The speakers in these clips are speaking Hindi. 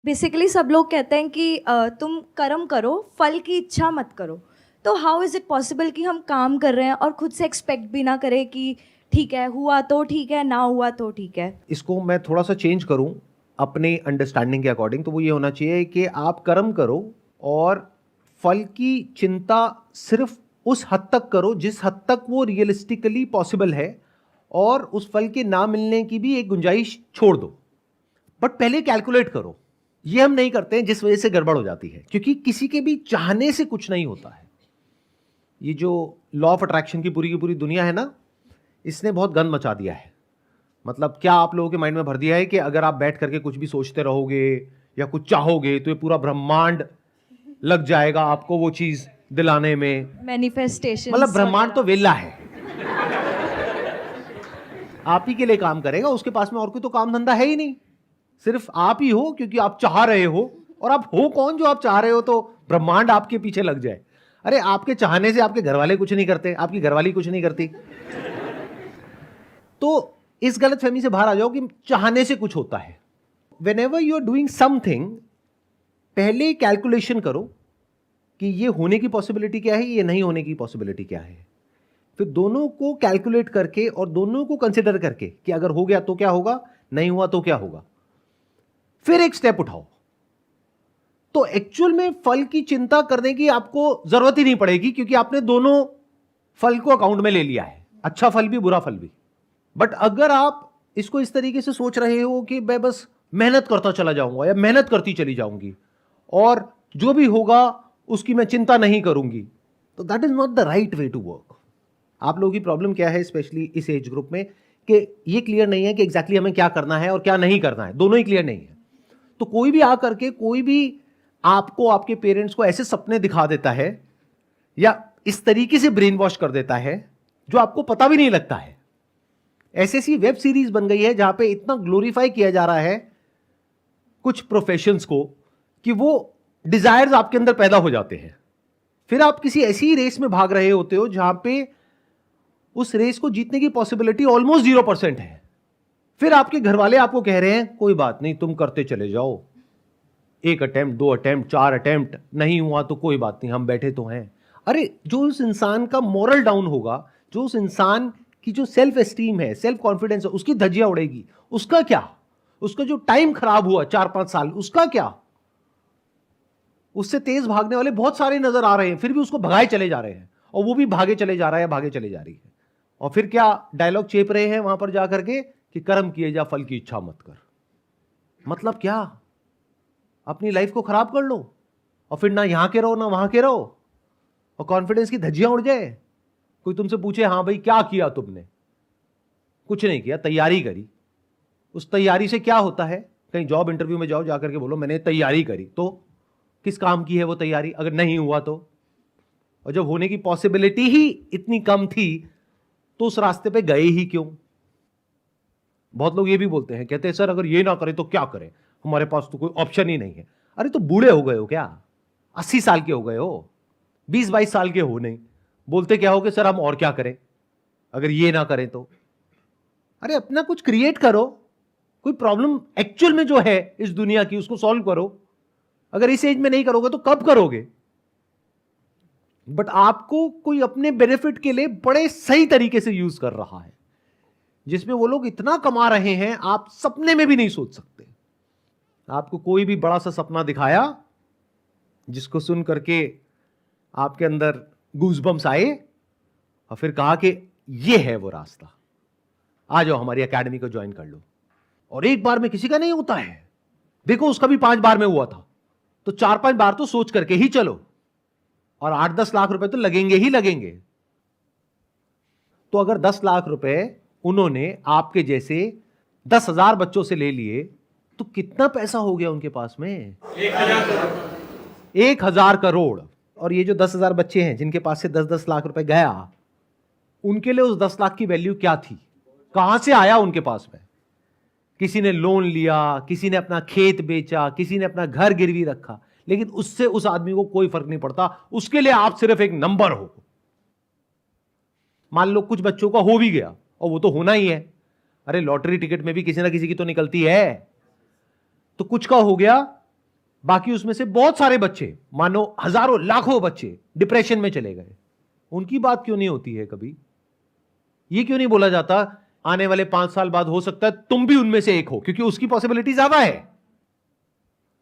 बेसिकली सब लोग कहते हैं कि तुम कर्म करो, फल की इच्छा मत करो। तो हाउ इज़ इट पॉसिबल कि हम काम कर रहे हैं और खुद से एक्सपेक्ट भी ना करें कि ठीक है, हुआ तो ठीक है, ना हुआ तो ठीक है। इसको मैं थोड़ा सा चेंज करूं अपने अंडरस्टैंडिंग के अकॉर्डिंग, तो वो ये होना चाहिए कि आप कर्म करो और फल की चिंता सिर्फ उस हद तक करो जिस हद तक वो रियलिस्टिकली पॉसिबल है, और उस फल के ना मिलने की भी एक गुंजाइश छोड़ दो। बट पहले कैलकुलेट करो। ये हम नहीं करते हैं, जिस वजह से गड़बड़ हो जाती है, क्योंकि किसी के भी चाहने से कुछ नहीं होता है। ये जो लॉ ऑफ अट्रैक्शन की पूरी दुनिया है ना, इसने बहुत गंद मचा दिया है। मतलब क्या आप लोगों के माइंड में भर दिया है कि अगर आप बैठ करके कुछ भी सोचते रहोगे या कुछ चाहोगे तो ये पूरा ब्रह्मांड लग जाएगा आपको वो चीज दिलाने में। मैनिफेस्टेशन मतलब ब्रह्मांड तो वेला है, आप ही के लिए काम करेगा, उसके पास में और कोई तो काम धंधा है ही नहीं, सिर्फ आप ही हो, क्योंकि आप चाह रहे हो। और आप हो कौन जो आप चाह रहे हो तो ब्रह्मांड आपके पीछे लग जाए? अरे आपके चाहने से आपके घर वाले कुछ नहीं करते, आपकी घरवाली कुछ नहीं करती। तो इस गलतफहमी से बाहर आ जाओ कि चाहने से कुछ होता है। Whenever you are doing something, पहले कैलकुलेशन करो कि ये होने की पॉसिबिलिटी क्या है, ये नहीं होने की पॉसिबिलिटी क्या है। फिर दोनों को कैलकुलेट करके और दोनों को कंसिडर करके कि अगर हो गया तो क्या होगा, नहीं हुआ तो क्या होगा, फिर एक स्टेप उठाओ। तो एक्चुअल में फल की चिंता करने की आपको जरूरत ही नहीं पड़ेगी, क्योंकि आपने दोनों फल को अकाउंट में ले लिया है, अच्छा फल भी बुरा फल भी। बट अगर आप इसको इस तरीके से सोच रहे हो कि मैं बस मेहनत करता चला जाऊंगा या मेहनत करती चली जाऊंगी और जो भी होगा उसकी मैं चिंता नहीं करूंगी, तो that is not the right way to work. आप लोगों की प्रॉब्लम क्या है, स्पेशली इस एज ग्रुप में, कि ये क्लियर नहीं है कि एग्जैक्टली हमें क्या करना है और क्या नहीं करना है, दोनों ही क्लियर नहीं है। तो कोई भी आकर के कोई भी आपको, आपके पेरेंट्स को ऐसे सपने दिखा देता है या इस तरीके से ब्रेन वॉश कर देता है जो आपको पता भी नहीं लगता है। ऐसी ऐसी वेब सीरीज बन गई है जहां पे इतना ग्लोरीफाई किया जा रहा है कुछ प्रोफेशंस को कि वो डिजायर्स आपके अंदर पैदा हो जाते हैं। फिर आप किसी ऐसी रेस में भाग रहे होते हो जहां पे उस रेस को जीतने की पॉसिबिलिटी ऑलमोस्ट 0% है। फिर आपके घर वाले आपको कह रहे हैं कोई बात नहीं, तुम करते चले जाओ, 1 अटेम्प्ट, 2 अटेम्प्ट, 4 अटेम्प्ट, नहीं हुआ तो कोई बात नहीं, हम बैठे तो हैं। अरे जो उस इंसान का मोरल डाउन होगा, जो उस इंसान की जो सेल्फ एस्टीम है, सेल्फ कॉन्फिडेंस है, उसकी धज्जियां उड़ेगी, उसका क्या? उसका जो टाइम खराब हुआ 4-5 साल, उसका क्या? उससे तेज भागने वाले बहुत सारे नजर आ रहे हैं, फिर भी उसको भगाए चले जा रहे हैं, और वो भी भागे चले जा रहा है, भागे चले जा रही है। और फिर क्या डायलॉग चेप रहे हैं वहां पर जाकर के कि कर्म किए जा, फल की इच्छा मत कर। मतलब क्या? अपनी लाइफ को खराब कर लो और फिर ना यहां के रहो ना वहां के रहो, और कॉन्फिडेंस की धज्जियां उड़ जाए। कोई तुमसे पूछे हाँ भाई क्या किया तुमने, कुछ नहीं किया, तैयारी करी। उस तैयारी से क्या होता है? कहीं जॉब इंटरव्यू में जाओ, जाकर के बोलो मैंने तैयारी करी, तो किस काम की है वो तैयारी अगर नहीं हुआ तो? और जब होने की पॉसिबिलिटी ही इतनी कम थी तो उस रास्ते पे गए ही क्यों? बहुत लोग ये भी बोलते हैं, कहते हैं सर अगर ये ना करें तो क्या करें, हमारे पास तो कोई ऑप्शन ही नहीं है। अरे तो बूढ़े हो गए हो क्या? 80 साल के हो गए हो, 20-22 साल के हो नहीं, बोलते क्या हो कि सर हम और क्या करें अगर ये ना करें तो? अरे अपना कुछ क्रिएट करो, कोई प्रॉब्लम एक्चुअल में जो है इस दुनिया की उसको सॉल्व करो। अगर इस एज में नहीं करोगे तो कब करोगे? बट आपको कोई अपने बेनिफिट के लिए बड़े सही तरीके से यूज कर रहा है, जिसमें वो लोग इतना कमा रहे हैं आप सपने में भी नहीं सोच सकते। आपको कोई भी बड़ा सा सपना दिखाया जिसको सुन करके आपके अंदर गूज़बम्स आए, और फिर कहा कि ये है वो रास्ता, आ जाओ हमारी एकेडमी को ज्वाइन कर लो। और एक बार में किसी का नहीं होता है, देखो उसका भी 5 बार में हुआ था, तो 4-5 बार तो सोच करके ही चलो, और 8-10 लाख रुपए तो लगेंगे ही लगेंगे। तो अगर 10 लाख रुपए उन्होंने आपके जैसे 10,000 बच्चों से ले लिए तो कितना पैसा हो गया उनके पास में? 1,000 करोड़। और ये जो 10,000 बच्चे हैं जिनके पास से 10-10 लाख रुपए गया, उनके लिए उस 10 लाख की वैल्यू क्या थी? कहां से आया उनके पास में? किसी ने लोन लिया, किसी ने अपना खेत बेचा, किसी ने अपना घर गिरवी रखा, लेकिन उससे उस आदमी को कोई फर्क नहीं पड़ता। उसके लिए आप सिर्फ एक नंबर हो। मान लो कुछ बच्चों का हो भी गया, और वो तो होना ही है, अरे लॉटरी टिकट में भी किसी ना किसी की तो निकलती है, तो कुछ का हो गया बाकी उसमें से बहुत सारे बच्चे, मानो हजारों लाखों बच्चे डिप्रेशन में चले गए। उनकी बात क्यों नहीं होती है कभी? ये क्यों नहीं बोला जाता आने वाले 5 साल बाद हो सकता है तुम भी उनमें से एक हो, क्योंकि उसकी पॉसिबिलिटी ज्यादा है।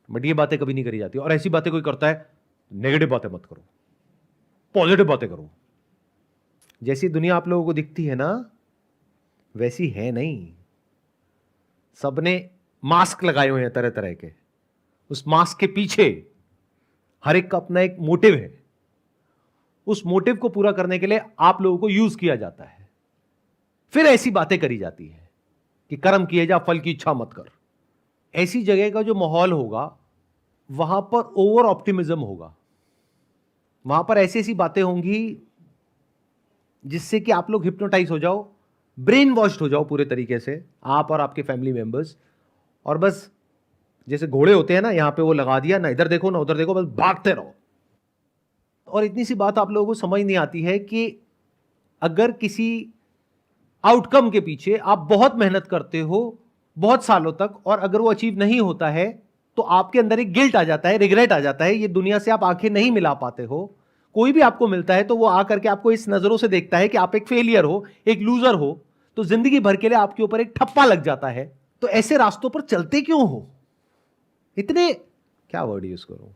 बट ये बातें कभी नहीं करी जाती, और ऐसी बातें कोई करता है, नेगेटिव बातें मत करो, पॉजिटिव बातें करो। जैसी दुनिया आप लोगों को दिखती है ना, वैसी है नहीं। सबने मास्क लगाए हुए हैं तरह तरह के। उस मास्क के पीछे हर एक का अपना एक मोटिव है। उस मोटिव को पूरा करने के लिए आप लोगों को यूज किया जाता है। फिर ऐसी बातें करी जाती है कि कर्म किए जा, फल की इच्छा मत कर। ऐसी जगह का जो माहौल होगा, वहां पर ओवर ऑप्टिमिज्म होगा। वहां पर ऐसी ऐसी बातें होंगी जिससे कि आप लोग हिप्नोटाइज हो जाओ, ब्रेन वॉश्ड हो जाओ पूरे तरीके से, आप और आपके फैमिली मेंबर्स। और बस जैसे घोड़े होते हैं ना, यहां पे वो लगा दिया, ना इधर देखो ना उधर देखो, बस भागते रहो। और इतनी सी बात आप लोगों को समझ नहीं आती है कि अगर किसी आउटकम के पीछे आप बहुत मेहनत करते हो बहुत सालों तक, और अगर वो अचीव नहीं होता है, तो आपके अंदर एक गिल्ट आ जाता है, रिग्रेट आ जाता है। ये दुनिया से आप आंखें नहीं मिला पाते हो। कोई भी आपको मिलता है तो वो आकर के आपको इस नजरों से देखता है कि आप एक फेलियर हो, एक लूजर हो, तो जिंदगी भर के लिए आपके ऊपर एक ठप्पा लग जाता है। तो ऐसे रास्तों पर चलते क्यों हो? इतने, क्या वर्ड यूज करूं,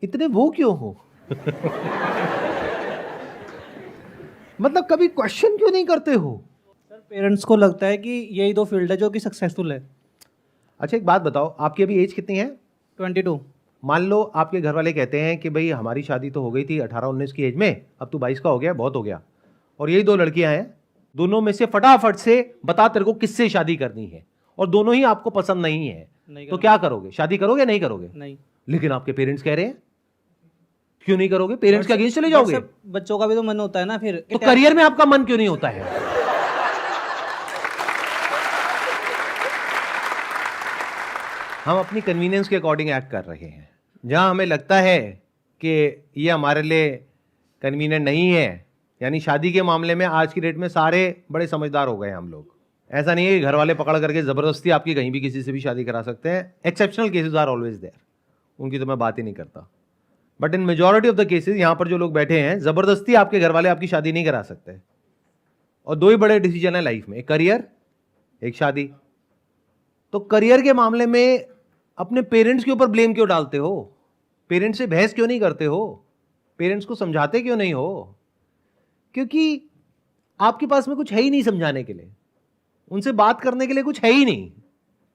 इतने वो क्यों हो? मतलब कभी क्वेश्चन क्यों नहीं करते हो? सर पेरेंट्स को लगता है कि यही दो फील्ड है जो कि सक्सेसफुल है। अच्छा एक बात बताओ, आपकी अभी एज कितनी है? 22। मान लो आपके घर वाले कहते हैं कि भाई हमारी शादी तो हो गई थी 18-19 की एज में, अब तू 22 का हो गया, बहुत हो गया, और यही 2 लड़कियां हैं, दोनों में से फटाफट से बता तेरे को किससे शादी करनी है, और दोनों ही आपको पसंद नहीं है, तो क्या करोगे? शादी करोगे नहीं करोगे? नहीं। लेकिन आपके पेरेंट्स कह रहे हैं, क्यों नहीं करोगे? पेरेंट्स के अगेंस्ट चले जाओगे? बच्चों का भी तो मन होता है ना फिर। तो करियर में आपका मन क्यों नहीं होता है? हम अपनी कन्वीनियंस के अकॉर्डिंग एक्ट कर रहे हैं। जहां हमें लगता है कि ये हमारे लिए कन्वीनियंट नहीं है, यानी शादी के मामले में आज की डेट में सारे बड़े समझदार हो गए हैं हम लोग। ऐसा नहीं है कि घर वाले पकड़ करके जबरदस्ती आपकी कहीं भी किसी से भी शादी करा सकते हैं। Exceptional cases are always there, उनकी तो मैं बात ही नहीं करता। But in majority of the cases यहां पर जो लोग बैठे हैं, जबरदस्ती आपके घर वाले आपकी शादी नहीं करा सकते। और 2 ही बड़े डिसीजन है लाइफ में, एक करियर, एक शादी। तो करियर के मामले में अपने पेरेंट्स के ऊपर ब्लेम क्यों डालते हो? पेरेंट्स से बहस क्यों नहीं करते हो? पेरेंट्स को समझाते क्यों नहीं हो? क्योंकि आपके पास में कुछ है ही नहीं समझाने के लिए, उनसे बात करने के लिए कुछ है ही नहीं।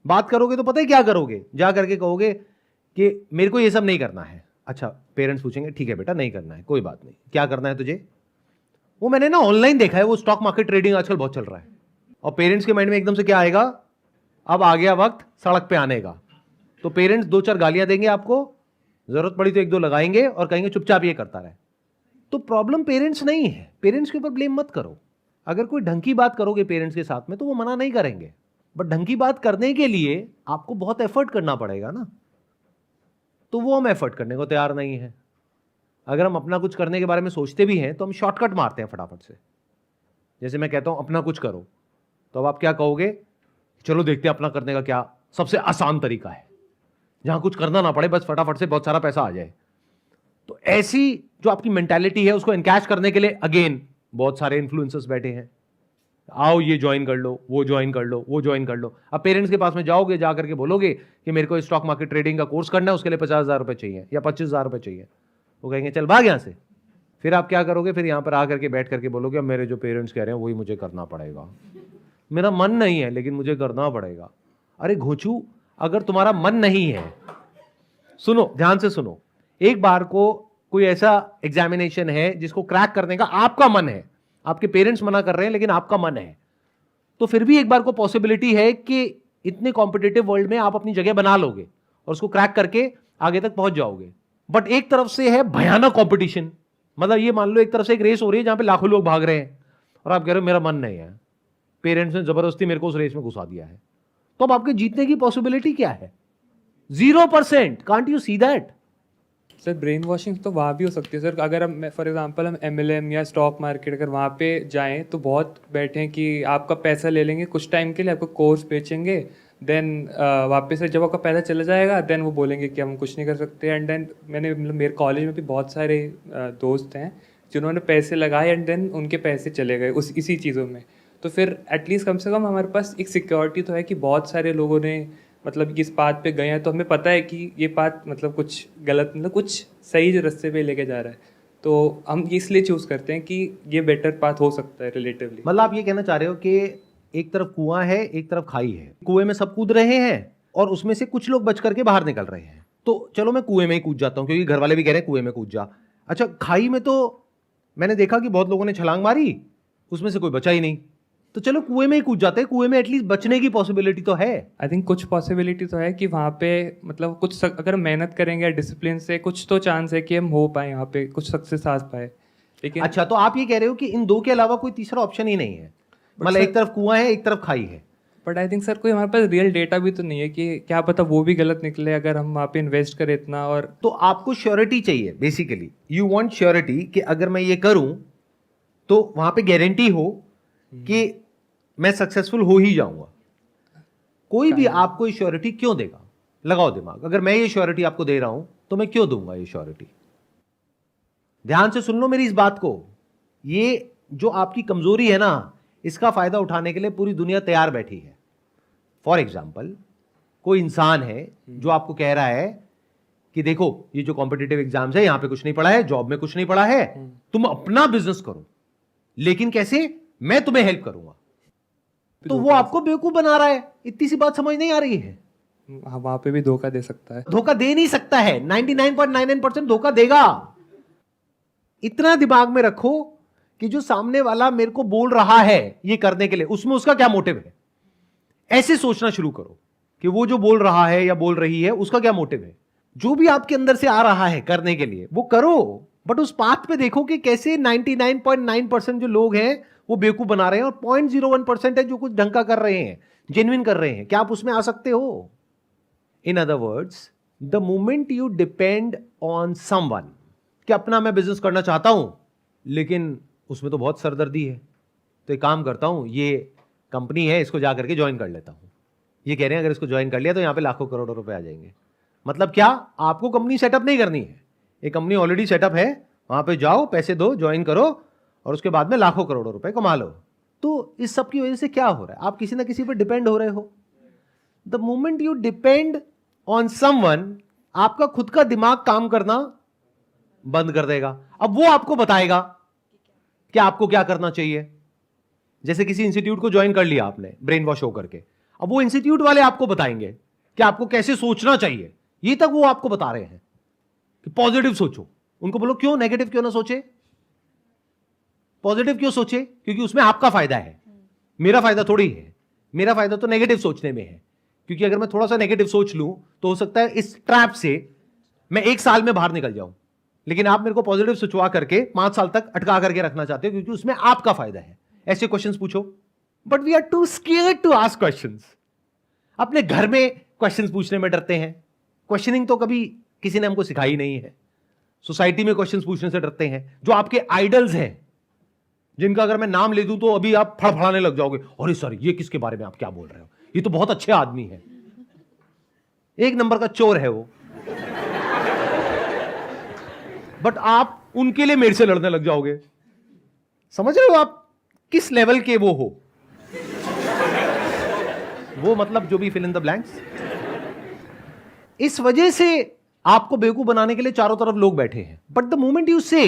बात करोगे तो पता है क्या करोगे? जा करके कहोगे कि मेरे को ये सब नहीं करना है। अच्छा, पेरेंट्स पूछेंगे ठीक है बेटा नहीं करना है, कोई बात नहीं, क्या करना है तुझे? वो मैंने ना ऑनलाइन देखा है, वो स्टॉक मार्केट ट्रेडिंग आजकल बहुत चल रहा है। और पेरेंट्स के माइंड में एकदम से क्या आएगा? अब आ गया वक्त सड़क पे आने का। तो पेरेंट्स 2-4 गालियां देंगे आपको, जरूरत पड़ी तो 1-2 लगाएंगे और कहेंगे चुपचाप ये करता रहे। तो प्रॉब्लम पेरेंट्स नहीं है, पेरेंट्स के ऊपर ब्लेम मत करो। अगर कोई ढंग की बात करोगे पेरेंट्स के साथ में तो वो मना नहीं करेंगे, बट ढंग की बात करने के लिए आपको बहुत एफर्ट करना पड़ेगा ना, तो वो हम एफर्ट करने को तैयार नहीं है। अगर हम अपना कुछ करने के बारे में सोचते भी हैं तो हम शॉर्टकट मारते हैं फटाफट से। जैसे मैं कहता हूं अपना कुछ करो, तो अब आप क्या कहोगे? चलो देखते हैं अपना करने का क्या सबसे आसान तरीका है, जहां कुछ करना ना पड़े, बस फटाफट से बहुत सारा पैसा आ जाए। तो ऐसी जो आपकी मेंटालिटी है उसको एनकैश करने के लिए अगेन बहुत सारे इन्फ्लुएंसर्स बैठे हैं। आओ ये ज्वाइन कर लो, वो ज्वाइन कर लो, वो ज्वाइन कर लो। अब पेरेंट्स के पास में जाओगे, जाकर के बोलोगे कि मेरे को स्टॉक मार्केट ट्रेडिंग का कोर्स करना है, उसके लिए 50,000 रुपए चाहिए या 25,000 रुपए चाहिए। वो कहेंगे चल भाग यहां से। फिर आप क्या करोगे? फिर यहां पर आकर के बैठ करके बोलोगे अब मेरे जो पेरेंट्स कह रहे हैं वही मुझे करना पड़ेगा, मेरा मन नहीं है लेकिन मुझे करना पड़ेगा। अरे घोचू, अगर तुम्हारा मन नहीं है, सुनो ध्यान से सुनो, एक बार को कोई ऐसा एग्जामिनेशन है जिसको क्रैक करने का आपका मन है, आपके पेरेंट्स मना कर रहे हैं लेकिन आपका मन है, तो फिर भी एक बार को पॉसिबिलिटी है कि इतने कॉम्पिटिटिव वर्ल्ड में आप अपनी जगह बना लोगे और उसको क्रैक करके आगे तक पहुंच जाओगे। बट एक तरफ से है भयानक कंपटीशन, मतलब ये मान लो एक तरफ से एक रेस हो रही है जहां पे लाखों लोग भाग रहे हैं और आप कह रहे हो मेरा मन नहीं है, पेरेंट्स ने जबरदस्ती मेरे को उस रेस में घुसा दिया है, तो अब आपके जीतने की पॉसिबिलिटी क्या है? 0%। Can't you see that? Sir brain washing तो वहाँ भी हो सकती है सर। अगर हम फॉर एग्जांपल हम MLM या स्टॉक मार्केट अगर वहाँ पे जाएं तो बहुत बैठे हैं कि आपका पैसा ले लेंगे कुछ टाइम के लिए, आपको कोर्स बेचेंगे, देन वापस से जब आपका पैसा चला जाएगा देन वो बोलेंगे कि हम कुछ नहीं कर सकते। एंड देन मैंने मतलब मेरे कॉलेज में भी बहुत सारे दोस्त हैं जिन्होंने पैसे लगाए एंड देन उनके पैसे चले गए उस इसी चीज़ों में। तो फिर एटलीस्ट कम से कम हमारे पास एक सिक्योरिटी तो है कि बहुत सारे लोगों ने मतलब इस पाथ पे गए हैं, तो हमें पता है कि ये पाथ मतलब कुछ गलत मतलब कुछ सही रास्ते पे लेके जा रहा है। तो हम इसलिए चूज़ करते हैं कि ये बेटर पाथ हो सकता है रिलेटिवली। मतलब आप ये कहना चाह रहे हो कि एक तरफ कुआं है, एक तरफ खाई है, कुएं में सब कूद रहे हैं और उसमें से कुछ लोग बच करके बाहर निकल रहे हैं। तो चलो मैं कुएं में ही कूद जाता हूं क्योंकि घर वाले भी कह रहे हैं कुएं में कूद जा। अच्छा, खाई में तो मैंने देखा कि बहुत लोगों ने छलांग मारी, उसमें से कोई बचा ही नहीं। तो चलो कुएं में ही कूद जाते हैं, कुएं में एटलीस्ट बचने की पॉसिबिलिटी तो है। आई थिंक कुछ पॉसिबिलिटी तो है कि वहाँ पे मतलब कुछ अगर मेहनत करेंगे डिसिप्लिन से कुछ तो चांस है कि हम हो पाए, यहाँ पे कुछ सक्सेस आ पाए। लेकिन अच्छा, तो आप ये कह रहे हो कि इन दो के अलावा कोई तीसरा ऑप्शन ही नहीं है, मतलब एक तरफ कुआं है, एक तरफ खाई है। बट आई थिंक सर कोई हमारे पास रियल डेटा भी तो नहीं है कि क्या पता वो भी गलत निकले अगर हम वहाँ पे इन्वेस्ट करें इतना। और तो आपको श्योरिटी चाहिए, बेसिकली यू वांट श्योरिटी कि अगर मैं ये करूं तो वहां पे गारंटी हो कि मैं सक्सेसफुल हो ही जाऊंगा। कोई भी आपको ये श्योरिटी क्यों देगा? लगाओ दिमाग, अगर मैं ये श्योरिटी आपको दे रहा हूं तो मैं क्यों दूंगा ये श्योरिटी? ध्यान से सुन लो मेरी इस बात को। ये जो आपकी कमजोरी है ना, इसका फायदा उठाने के लिए पूरी दुनिया तैयार बैठी है। फॉर एग्जाम्पल, कोई इंसान है जो आपको कह रहा है कि देखो ये जो कॉम्पिटिटिव एग्जाम्स है, यहां पे कुछ नहीं पढ़ा है, जॉब में कुछ नहीं पढ़ा है, तुम अपना बिजनेस करो, लेकिन कैसे? मैं तुम्हें हेल्प करूंगा। तो वो आपको बेवकूफ बना रहा है। इतनी सी बात समझ नहीं आ रही है? वहाँ पे भी धोखा दे सकता है। धोखा दे नहीं सकता है, 99.99% धोखा देगा। इतना दिमाग में रखो कि जो सामने वाला मेरे को बोल रहा है ये करने के लिए, उसमें उसका क्या मोटिव है। ऐसे सोचना शुरू करो कि वो जो बोल रहा है या बोल रही है उसका क्या मोटिव है। जो भी आपके अंदर से आ रहा है करने के लिए वो करो, बट उस पाथ पे देखो कि कैसे 99.9% जो लोग हैं वो बेवकूफ बना रहे हैं और 0.01% है जो कुछ ढंग का कर रहे हैं, जेन्युइन कर रहे हैं। क्या आप उसमें आ सकते हो? In other words, the moment you depend on someone कि अपना मैं बिजनेस करना चाहता हूं लेकिन उसमें तो बहुत सरदर्दी है, तो एक काम करता हूं, ये कंपनी है इसको जा करके ज्वाइन कर लेता हूं। ये कह रहे हैं अगर इसको ज्वाइन कर लिया तो यहां पे लाखों करोड़ों रुपए आ जाएंगे। मतलब क्या? आपको कंपनी सेटअप नहीं करनी है, एक कंपनी ऑलरेडी सेटअप है, वहां पे जाओ, पैसे दो, ज्वाइन करो और उसके बाद में लाखों करोड़ों रुपए कमा लो। तो इस सब की वजह से क्या हो रहा है? आप किसी ना किसी पर डिपेंड हो रहे हो। The moment you depend on someone, आपका खुद का दिमाग काम करना बंद कर देगा। अब वो आपको बताएगा कि आपको क्या करना चाहिए। जैसे किसी इंस्टीट्यूट को ज्वाइन कर लिया आपने ब्रेन वॉश हो करके, अब वो इंस्टीट्यूट वाले आपको बताएंगे कि आपको कैसे सोचना चाहिए। ये तक वो आपको बता रहे हैं कि पॉजिटिव सोचो। उनको बोलो क्यों नेगेटिव क्यों ना सोचे, पॉजिटिव क्यों सोचे? क्योंकि उसमें आपका फायदा है, मेरा फायदा थोड़ी है। मेरा फायदा तो नेगेटिव सोचने में है, क्योंकि अगर मैं थोड़ा सा नेगेटिव सोच लूं तो हो सकता है इस ट्रैप से मैं 1 साल में बाहर निकल जाऊं। लेकिन आप मेरे को पॉजिटिव सोचवा करके 5 साल तक अटका करके रखना चाहते हो क्योंकि उसमें आपका फायदा है। ऐसे क्वेश्चंस पूछो, but we are too scared to ask questions. अपने घर में क्वेश्चंस पूछने में डरते हैं। क्वेश्चनिंग तो कभी किसी ने हमको सिखाई नहीं है। सोसाइटी में क्वेश्चंस पूछने से डरते हैं। जो आपके आइडल्स हैं, जिनका अगर मैं नाम ले दूं तो अभी आप फड़फड़ाने लग जाओगे, अरे सर ये किसके बारे में आप क्या बोल रहे हो, ये तो बहुत अच्छे आदमी है, 1 नंबर का चोर है वो। बट आप उनके लिए मेरे से लड़ने लग जाओगे। समझ रहे हो आप किस लेवल के वो हो? वो मतलब जो भी फिल इन द ब्लैंक्स। इस वजह से आपको बेवकूफ बनाने के लिए चारों तरफ लोग बैठे हैं। But the moment you say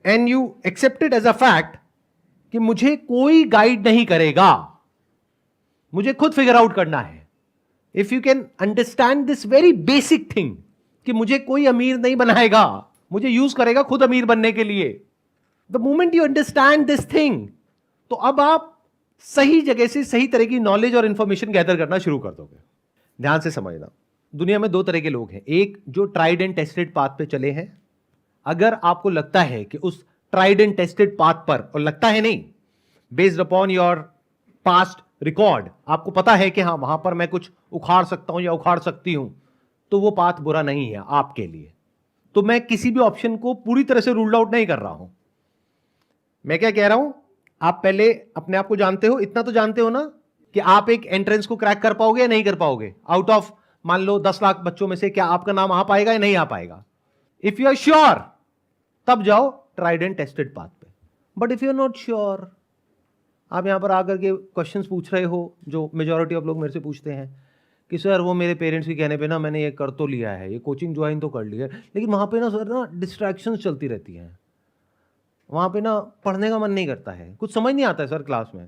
and you accept it as a fact कि मुझे कोई गाइड नहीं करेगा, मुझे खुद फिगर आउट करना है। If you can understand this very basic thing कि मुझे कोई अमीर नहीं बनाएगा, मुझे यूज करेगा खुद अमीर बनने के लिए। The moment you understand this thing, तो अब आप सही जगह से सही तरह की नॉलेज और इंफॉर्मेशन गैदर करना शुरू कर दोगे। ध्यान से समझना, दुनिया में 2 तरह के लोग हैं। एक जो ट्राइड एंड टेस्टेड पाथ पे चले हैं। अगर आपको लगता है कि उस ट्राइड एंड टेस्टेड पाथ पर, और लगता है नहीं, based upon your past record, आपको पता है कि हाँ वहां पर मैं कुछ उखाड़ सकता हूं या उखाड़ सकती हूं, तो वो पाथ बुरा नहीं है आपके लिए। तो मैं किसी भी ऑप्शन को पूरी तरह से रूल्ड आउट नहीं कर रहा हूं। मैं क्या कह रहा हूं, आप पहले अपने आप को जानते हो, इतना तो जानते हो ना कि आप एक एंट्रेंस को क्रैक कर पाओगे या नहीं कर पाओगे? आउट ऑफ मान लो 10 लाख बच्चों में से क्या आपका नाम आ पाएगा या नहीं आ पाएगा? इफ यू आर श्योर तब जाओ ट्राइड एंड टेस्टेड पाथ पे। But if you are not sure, आप यहां पर आकर के क्वेश्चंस पूछ रहे हो जो मेजॉरिटी ऑफ लोग मेरे से पूछते हैं कि सर वो मेरे पेरेंट्स के कहने पे ना मैंने ये कर तो लिया है, ये कोचिंग ज्वाइन तो कर ली है, लेकिन वहाँ पे ना सर ना डिस्ट्रैक्शंस चलती रहती हैं, वहाँ पे ना पढ़ने का मन नहीं करता है, कुछ समझ नहीं आता है सर क्लास में,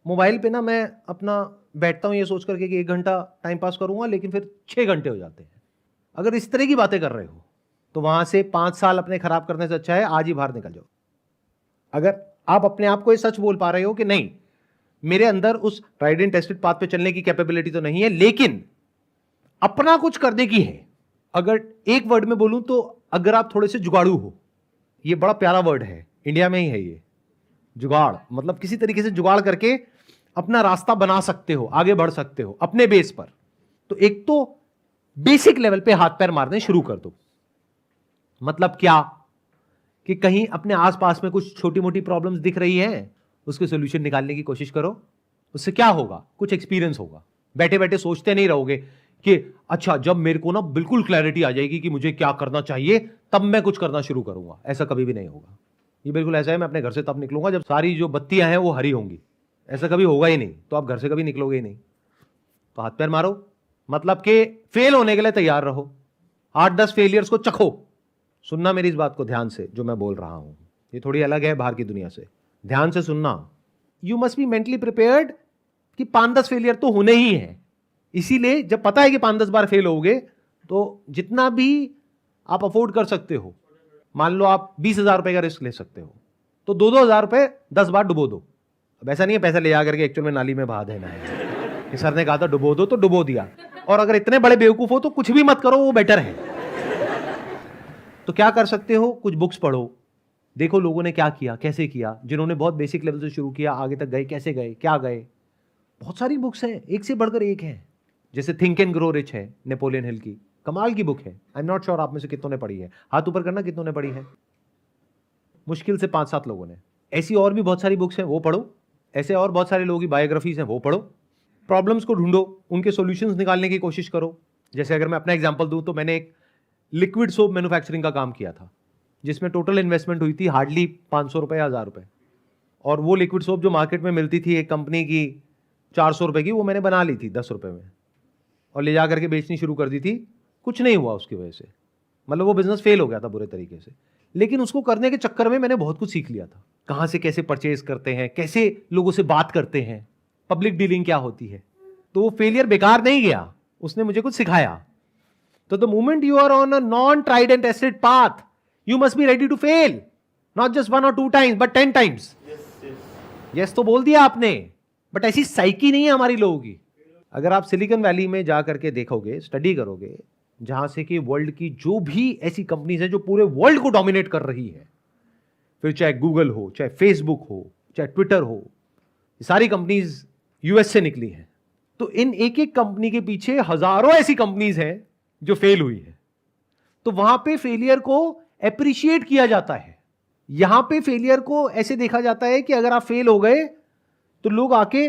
मोबाइल पे ना मैं अपना बैठता हूँ ये सोच करके कि 1 घंटा टाइम पास करूँगा लेकिन फिर 6 घंटे हो जाते हैं। अगर इस तरह की बातें कर रहे हो तो वहाँ से 5 साल अपने खराब करने से अच्छा है आज ही बाहर निकल जाओ। अगर आप अपने आप को ये सच बोल पा रहे हो कि नहीं मेरे अंदर उस ट्राइड एंड टेस्टेड पाथ पे चलने की कैपेबिलिटी तो नहीं है लेकिन अपना कुछ करने की है, अगर एक वर्ड में बोलूं तो अगर आप थोड़े से जुगाड़ू हो, ये बड़ा प्यारा वर्ड है, इंडिया में ही है ये जुगाड़, मतलब किसी तरीके से जुगाड़ करके अपना रास्ता बना सकते हो, आगे बढ़ सकते हो अपने बेस पर, तो एक तो बेसिक लेवल पे हाथ पैर मारने शुरू कर दो। मतलब क्या कि कहीं अपने आसपास में कुछ छोटी मोटी प्रॉब्लम्स दिख रही हैं, उसके सोल्यूशन निकालने की कोशिश करो। उससे क्या होगा? कुछ एक्सपीरियंस होगा। बैठे बैठे सोचते नहीं रहोगे कि अच्छा जब मेरे को ना बिल्कुल क्लैरिटी आ जाएगी कि मुझे क्या करना चाहिए तब मैं कुछ करना शुरू करूंगा। ऐसा कभी भी नहीं होगा। ये बिल्कुल ऐसा है, मैं अपने घर से तब निकलूंगा जब सारी जो बत्तियां हैं वो हरी होंगी। ऐसा कभी होगा ही नहीं, तो आप घर से कभी निकलोगे ही नहीं। तो हाथ पैर मारो, मतलब कि फेल होने के लिए तैयार रहो। 8-10 फेलियर्स को चखो। सुनना मेरी इस बात को ध्यान से जो मैं बोल रहा हूं, ये थोड़ी अलग है बाहर की दुनिया से, ध्यान से सुनना। You must be mentally prepared कि 5-10 फेलियर तो होने ही है। इसीलिए जब पता है कि 5-10 बार फेल होगे तो जितना भी आप अफोर्ड कर सकते हो, मान लो आप 20,000 रुपए का रिस्क ले सकते हो तो 2-2 हज़ार रुपए 10 बार डुबो दो। अब ऐसा नहीं है पैसा ले जाकर के एक्चुअल में नाली में बहा देना है कि सर ने कहा था डुबो दो तो डुबो दिया। और अगर इतने बड़े बेवकूफ हो तो कुछ भी मत करो, वो बेटर है। तो क्या कर सकते हो? कुछ बुक्स पढ़ो, देखो लोगों ने क्या किया, कैसे किया, जिन्होंने बहुत बेसिक लेवल से शुरू किया आगे तक गए, कैसे गए, क्या गए। बहुत सारी बुक्स हैं, एक से बढ़कर एक है। जैसे थिंक एंड ग्रो रिच है नेपोलियन हिल की, कमाल की बुक है। आई एम नॉट श्योर आप में से कितनों ने पढ़ी है, हाथ ऊपर करना कितनों ने पढ़ी है। मुश्किल से 5-7 लोगों ने। ऐसी और भी बहुत सारी बुक्स हैं, वो पढ़ो। ऐसे और बहुत सारे लोगों की बायोग्राफीज हैं, वो पढ़ो। प्रॉब्लम्स को ढूंढो, उनके सॉल्यूशंस निकालने की कोशिश करो। जैसे अगर मैं अपना एग्जांपल दूं तो मैंने एक लिक्विड सोप मैन्युफैक्चरिंग का काम किया था जिसमें टोटल इन्वेस्टमेंट हुई थी हार्डली 500 रुपये या 1000 रुपये। और वो लिक्विड सोप जो मार्केट में मिलती थी एक कंपनी की 400 रुपये की, वो मैंने बना ली थी 10 रुपये में और ले जा करके बेचनी शुरू कर दी थी। कुछ नहीं हुआ उसकी वजह से, मतलब वो बिजनेस फेल हो गया था बुरे तरीके से। लेकिन उसको करने के चक्कर में मैंने बहुत कुछ सीख लिया था। कहाँ से कैसे परचेज करते हैं, कैसे लोगों से बात करते हैं, पब्लिक डीलिंग क्या होती है। तो वो फेलियर बेकार नहीं गया, उसने मुझे कुछ सिखाया। तो the moment you are on a non tried and tested path, you must be ready to fail, not just 1 और 2 टाइम्स बट 10 टाइम्स। यस तो बोल दिया आपने, बट ऐसी साइकी नहीं है हमारी लोगों की। अगर आप सिलिकॉन वैली में जा करके देखोगे, स्टडी करोगे, जहां से कि वर्ल्ड की जो भी ऐसी कंपनीज है जो पूरे वर्ल्ड को डोमिनेट कर रही है, फिर चाहे गूगल हो, चाहे फेसबुक हो, चाहे ट्विटर हो, ये सारी कंपनीज यूएस से निकली हैं। तो इन एक एक कंपनी के पीछे हजारों ऐसी कंपनीज हैं जो फेल हुई है। तो वहां पे फेलियर को एप्रिशिएट किया जाता है। यहां पे फेलियर को ऐसे देखा जाता है कि अगर आप फेल हो गए तो लोग आके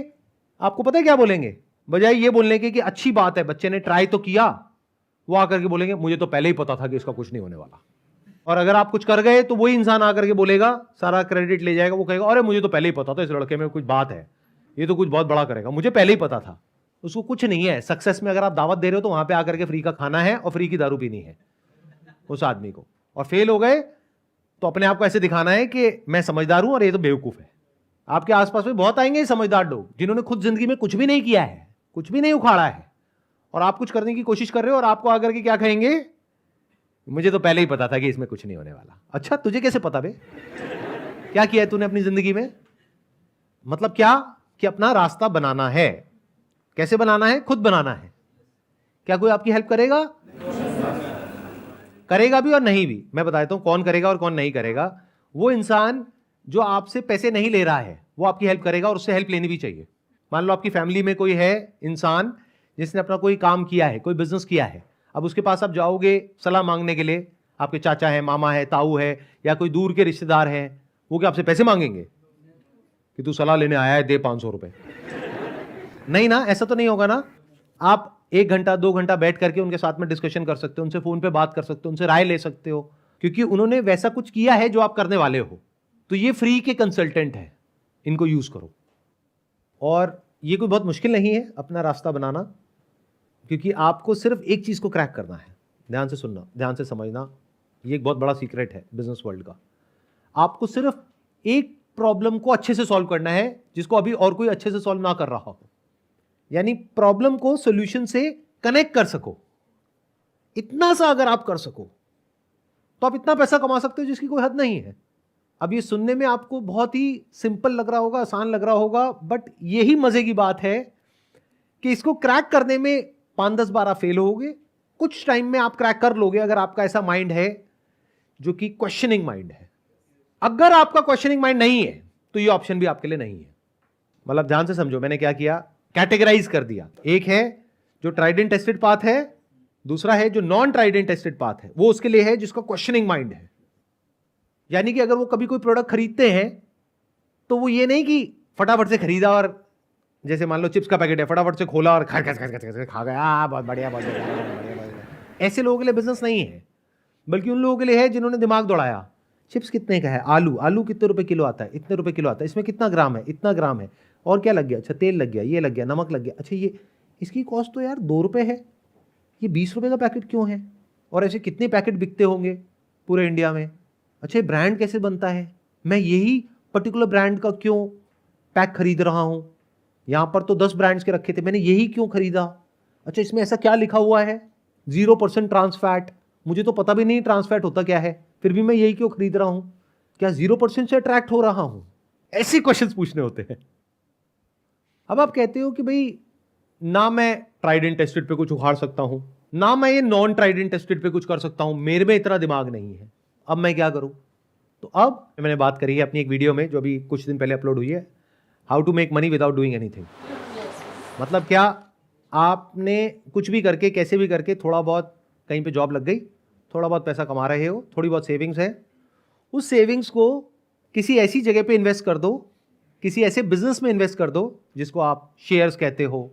आपको पता है क्या बोलेंगे, बजाय ये बोलने के कि अच्छी बात है बच्चे ने ट्राई तो किया, वो आकर के बोलेंगे मुझे तो पहले ही पता था कि इसका कुछ नहीं होने वाला। और अगर आप कुछ कर गए तो वही इंसान आकर के बोलेगा, सारा क्रेडिट ले जाएगा, वो कहेगा अरे मुझे तो पहले ही पता था इस लड़के में कुछ बात है, ये तो कुछ बहुत बड़ा करेगा, मुझे पहले ही पता था। उसको कुछ नहीं है। सक्सेस में अगर आप दावत दे रहे हो तो वहां पे आकर के फ्री का खाना है और फ्री की दारू पीनी है उस आदमी को। और फेल हो गए तो अपने आप को ऐसे दिखाना है कि मैं समझदार हूं और ये तो बेवकूफ है। आपके आसपास में बहुत आएंगे समझदार लोग जिन्होंने खुद जिंदगी में कुछ भी नहीं किया है, कुछ भी नहीं उखाड़ा है, और आप कुछ करने की कोशिश कर रहे हो और आपको आकर के क्या कहेंगे, मुझे तो पहले ही पता था कि इसमें कुछ नहीं होने वाला। अच्छा तुझे कैसे पता बे? क्या किया है तूने अपनी जिंदगी में? मतलब क्या कि अपना रास्ता बनाना है। कैसे बनाना है? खुद बनाना है। क्या कोई आपकी हेल्प करेगा? करेगा भी और नहीं भी। मैं बता देता हूं कौन करेगा और कौन नहीं करेगा। वो इंसान जो आपसे पैसे नहीं ले रहा है वो आपकी हेल्प करेगा और उससे हेल्प लेनी भी चाहिए। मान लो आपकी फैमिली में कोई है इंसान जिसने अपना कोई काम किया है, कोई बिजनेस किया है, अब उसके पास आप जाओगे सलाह मांगने के लिए, आपके चाचा है, मामा है, ताऊ है या कोई दूर के रिश्तेदार हैं, वो क्या आपसे पैसे मांगेंगे कि तू सलाह लेने आया है, दे 500 रुपए? नहीं ना, ऐसा तो नहीं होगा ना। आप 1 घंटा 2 घंटा बैठ करके उनके साथ में डिस्कशन कर सकते हो, उनसे फोन पे बात कर सकते हो, उनसे राय ले सकते हो, क्योंकि उन्होंने वैसा कुछ किया है जो आप करने वाले हो। तो ये फ्री के कंसल्टेंट है, इनको यूज करो। और ये कोई बहुत मुश्किल नहीं है अपना रास्ता बनाना, क्योंकि आपको सिर्फ एक चीज को क्रैक करना है। ध्यान से सुनना, ध्यान से समझना, ये एक बहुत बड़ा सीक्रेट है बिजनेस वर्ल्ड का। आपको सिर्फ एक प्रॉब्लम को अच्छे से सॉल्व करना है जिसको अभी और कोई अच्छे से सॉल्व ना कर रहा हो, यानी प्रॉब्लम को सॉल्यूशन से कनेक्ट कर सको। इतना सा अगर आप कर सको तो आप इतना पैसा कमा सकते हो जिसकी कोई हद नहीं है। अब ये सुनने में आपको बहुत ही सिंपल लग रहा होगा, आसान लग रहा होगा, बट यही मजे की बात है कि इसको क्रैक करने में 5-10 बार आप फेल होगे, कुछ टाइम में आप क्रैक कर लोगे अगर आपका ऐसा माइंड है जो कि क्वेश्चनिंग माइंड है। अगर आपका क्वेश्चनिंग माइंड नहीं है तो ये ऑप्शन भी आपके लिए नहीं है। मतलब ध्यान से समझो, मैंने क्या किया, कैटेगराइज कर दिया। एक है जो ट्राइड एंड टेस्टेड पाथ है, दूसरा है जो non tried and tested path है, वो उसके लिए है जिसका क्वेश्चनिंग माइंड है। यानी कि अगर वो कभी कोई प्रोडक्ट खरीदते हैं तो वो ये नहीं कि फटाफट से खरीदा और जैसे मान लो चिप्स का पैकेट है, फटाफट से खोला और खा गया, बहुत बढ़िया बहुत बढ़िया। ऐसे लोगों के लिए बिजनेस नहीं है, बल्कि उन लोगों के लिए है जिन्होंने दिमाग दौड़ाया। चिप्स कितने का है, आलू कितने रुपए किलो आता है, इतने रुपए किलो आता है, इसमें कितना ग्राम है, इतना ग्राम है, और क्या लग गया, अच्छा तेल लग गया, ये लग गया, नमक लग गया, अच्छा ये इसकी कॉस्ट तो यार 2 रुपये है, ये 20 रुपये का पैकेट क्यों है, और ऐसे कितने पैकेट बिकते होंगे पूरे इंडिया में, अच्छा ये ब्रांड कैसे बनता है, मैं यही पर्टिकुलर ब्रांड का क्यों पैक खरीद रहा हूँ, यहाँ पर तो 10 ब्रांड्स के रखे थे, मैंने यही क्यों खरीदा, अच्छा इसमें ऐसा क्या लिखा हुआ है 0% ट्रांस फैट, मुझे तो पता भी नहीं ट्रांस फैट होता क्या है, फिर भी मैं यही क्यों खरीद रहा हूं, क्या 0% से अट्रैक्ट हो रहा हूं। ऐसे क्वेश्चंस पूछने होते हैं। अब आप कहते हो कि भाई ना मैं ट्राइड एंड टेस्टेड पे कुछ उखाड़ सकता हूं, ना मैं ये नॉन ट्राइड एंड टेस्टेड पे कुछ कर सकता हूं, मेरे में इतना दिमाग नहीं है, अब मैं क्या करूं। तो अब मैंने बात करी है अपनी एक वीडियो में जो अभी कुछ दिन पहले अपलोड हुई है, how to make money without doing anything. मतलब क्या, आपने कुछ भी करके कैसे भी करके थोड़ा बहुत कहीं पे जॉब लग गई, थोड़ा बहुत पैसा कमा रहे हो, थोड़ी बहुत सेविंग्स है, उस सेविंग्स को किसी ऐसी जगह पे इन्वेस्ट कर दो, किसी ऐसे बिजनेस में इन्वेस्ट कर दो जिसको आप शेयर्स कहते हो,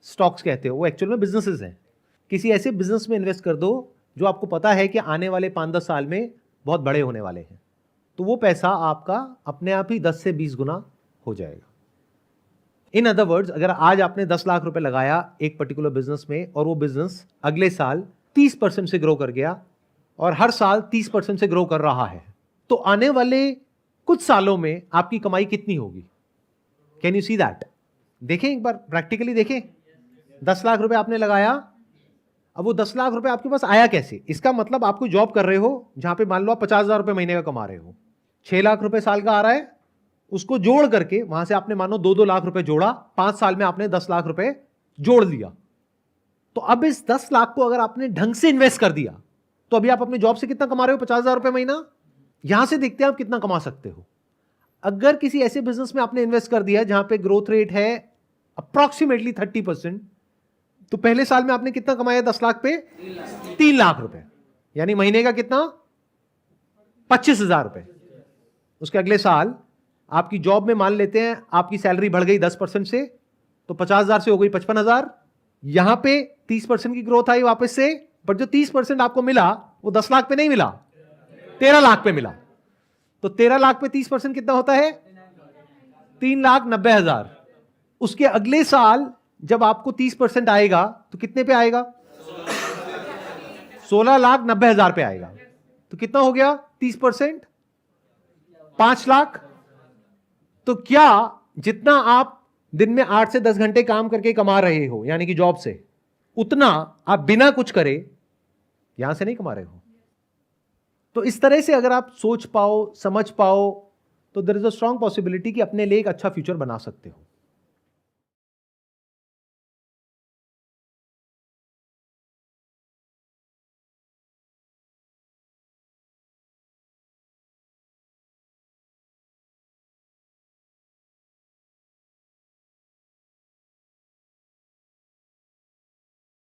स्टॉक्स कहते हो, वो एक्चुअल में बिजनेसेस हैं। किसी ऐसे बिजनेस में इन्वेस्ट कर दो जो आपको पता है कि आने वाले 5-10 साल में बहुत बड़े होने वाले हैं, तो वो पैसा आपका अपने आप ही 10 से 20 गुना हो जाएगा। इन अदर वर्ड्स, अगर आज आपने 10 लाख रुपए लगाया एक पर्टिकुलर बिजनेस में और वो बिजनेस अगले साल 30% से ग्रो कर गया और हर साल 30% से ग्रो कर रहा है, तो आने वाले कुछ सालों में आपकी कमाई कितनी होगी। Can you see that? देखें एक बार, प्रैक्टिकली देखें। 10 लाख रुपए आपने लगाया, अब वो 10 लाख रुपए आपके पास आया कैसे। इसका मतलब आप कोई जॉब कर रहे हो जहां पे मान लो आप 50,000 रुपए महीने का कमा रहे हो, 6 लाख रुपए साल का आ रहा है, उसको जोड़ करके वहां से आपने मानो 2-2 लाख रुपए जोड़ा, 5 साल में आपने 10 लाख रुपए जोड़ दिया। तो अब इस 10 लाख को अगर आपने ढंग से इन्वेस्ट कर दिया तो अभी आप अपने जॉब से कितना कमा रहे हो, 50,000 रुपए महीना। यहां से देखते हैं आप कितना कमा सकते हो। अगर किसी ऐसे बिजनेस में आपने इन्वेस्ट कर दिया जहां पे ग्रोथ रेट है अप्रॉक्सीमेटली 30%, तो पहले साल में आपने कितना कमाया 10 लाख पे, 3 लाख रुपए, यानी महीने का कितना, 25,000 रुपए। उसके अगले साल आपकी जॉब में मान लेते हैं आपकी सैलरी बढ़ गई 10% से, तो 50,000 से हो गई 55,000। यहां पे 30% की ग्रोथ आई वापस से, बट जो 30% आपको मिला वो 10 लाख पे नहीं मिला, 13 लाख पे मिला। तो 13 लाख पे 30% कितना होता है, 3,90,000। उसके अगले साल जब आपको 30% आएगा तो कितने पे आएगा, 16,90,000 पे आएगा। तो कितना हो गया 30%, 5 लाख। तो क्या जितना आप दिन में 8 से 10 घंटे काम करके कमा रहे हो यानी कि जॉब से, उतना आप बिना कुछ करे यहां से नहीं कमा रहे हो। तो इस तरह से अगर आप सोच पाओ, समझ पाओ, तो there is a strong possibility कि अपने लिए एक अच्छा फ्यूचर बना सकते हो।